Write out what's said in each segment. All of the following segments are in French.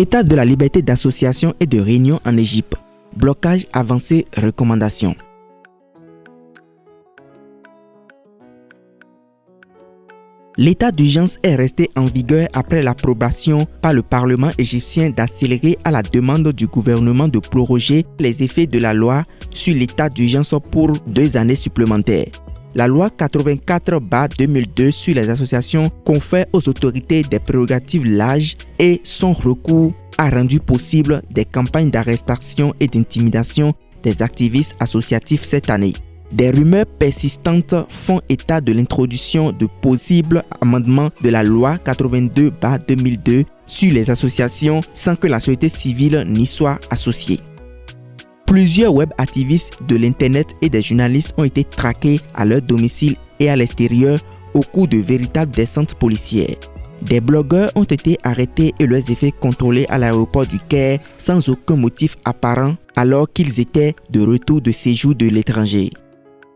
État de la liberté d'association et de réunion en Égypte. Blocage avancé, recommandations. L'état d'urgence est resté en vigueur après l'approbation par le Parlement égyptien d'accélérer à la demande du gouvernement de proroger les effets de la loi sur l'état d'urgence pour 2 années supplémentaires. La loi 84/2002 sur les associations confère aux autorités des prérogatives larges et son recours a rendu possible des campagnes d'arrestation et d'intimidation des activistes associatifs cette année. Des rumeurs persistantes font état de l'introduction de possibles amendements de la loi 82/2002 sur les associations sans que la société civile n'y soit associée. Plusieurs web activistes de l'Internet et des journalistes ont été traqués à leur domicile et à l'extérieur au cours de véritables descentes policières. Des blogueurs ont été arrêtés et leurs effets contrôlés à l'aéroport du Caire sans aucun motif apparent alors qu'ils étaient de retour de séjour de l'étranger.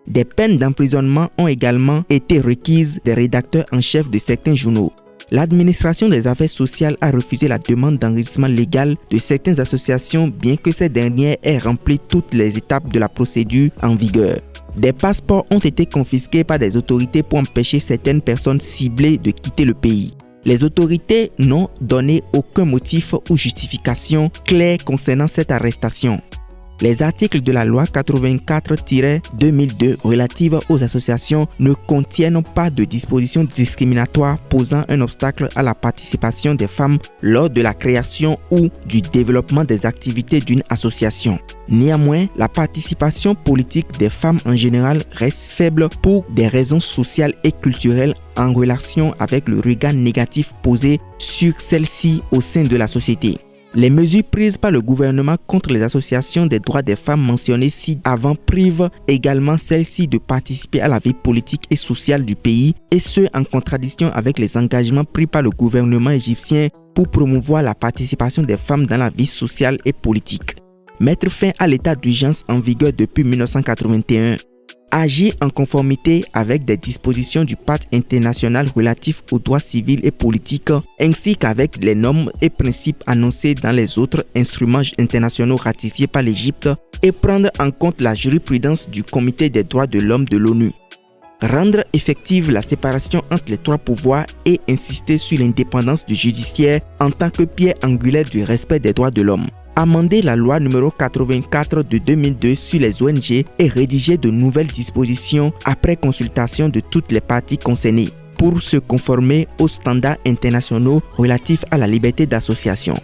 Des peines d'emprisonnement ont également été requises des rédacteurs en chef de certains journaux. L'administration des affaires sociales a refusé la demande d'enregistrement légal de certaines associations bien que ces dernières aient rempli toutes les étapes de la procédure en vigueur. Des passeports ont été confisqués par des autorités pour empêcher certaines personnes ciblées de quitter le pays. Les autorités n'ont donné aucun motif ou justification claire concernant cette arrestation. Les articles de la loi 84/2002 relative aux associations ne contiennent pas de dispositions discriminatoires posant un obstacle à la participation des femmes lors de la création ou du développement des activités d'une association. Néanmoins, la participation politique des femmes en général reste faible pour des raisons sociales et culturelles en relation avec le regard négatif posé sur celles-ci au sein de la société. Les mesures prises par le gouvernement contre les associations des droits des femmes mentionnées ci-avant privent également celles-ci de participer à la vie politique et sociale du pays, et ce en contradiction avec les engagements pris par le gouvernement égyptien pour promouvoir la participation des femmes dans la vie sociale et politique. Mettre fin à l'état d'urgence en vigueur depuis 1981. Agir en conformité avec des dispositions du Pacte international relatif aux droits civils et politiques, ainsi qu'avec les normes et principes annoncés dans les autres instruments internationaux ratifiés par l'Égypte, et prendre en compte la jurisprudence du Comité des droits de l'homme de l'ONU. Rendre effective la séparation entre les 3 pouvoirs et insister sur l'indépendance du judiciaire en tant que pierre angulaire du respect des droits de l'homme. Amender la loi numéro 84/2002 sur les ONG et rédiger de nouvelles dispositions après consultation de toutes les parties concernées pour se conformer aux standards internationaux relatifs à la liberté d'association.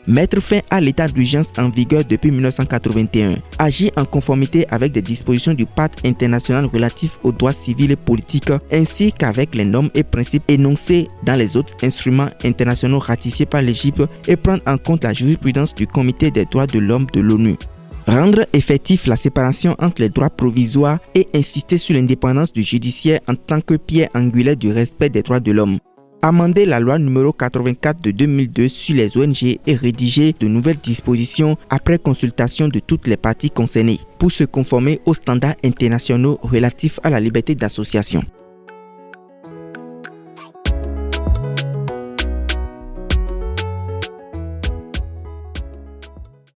Mettre fin à l'état d'urgence en vigueur depuis 1981. Agir en conformité avec des dispositions du Pacte international relatif aux droits civils et politiques ainsi qu'avec les normes et principes énoncés dans les autres instruments internationaux ratifiés par l'Égypte et prendre en compte la jurisprudence du Comité des droits de l'homme de l'ONU. Rendre effectif la séparation entre les droits provisoires et insister sur l'indépendance du judiciaire en tant que pierre angulaire du respect des droits de l'homme. Amender la loi numéro 84/2002 sur les ONG et rédiger de nouvelles dispositions après consultation de toutes les parties concernées pour se conformer aux standards internationaux relatifs à la liberté d'association.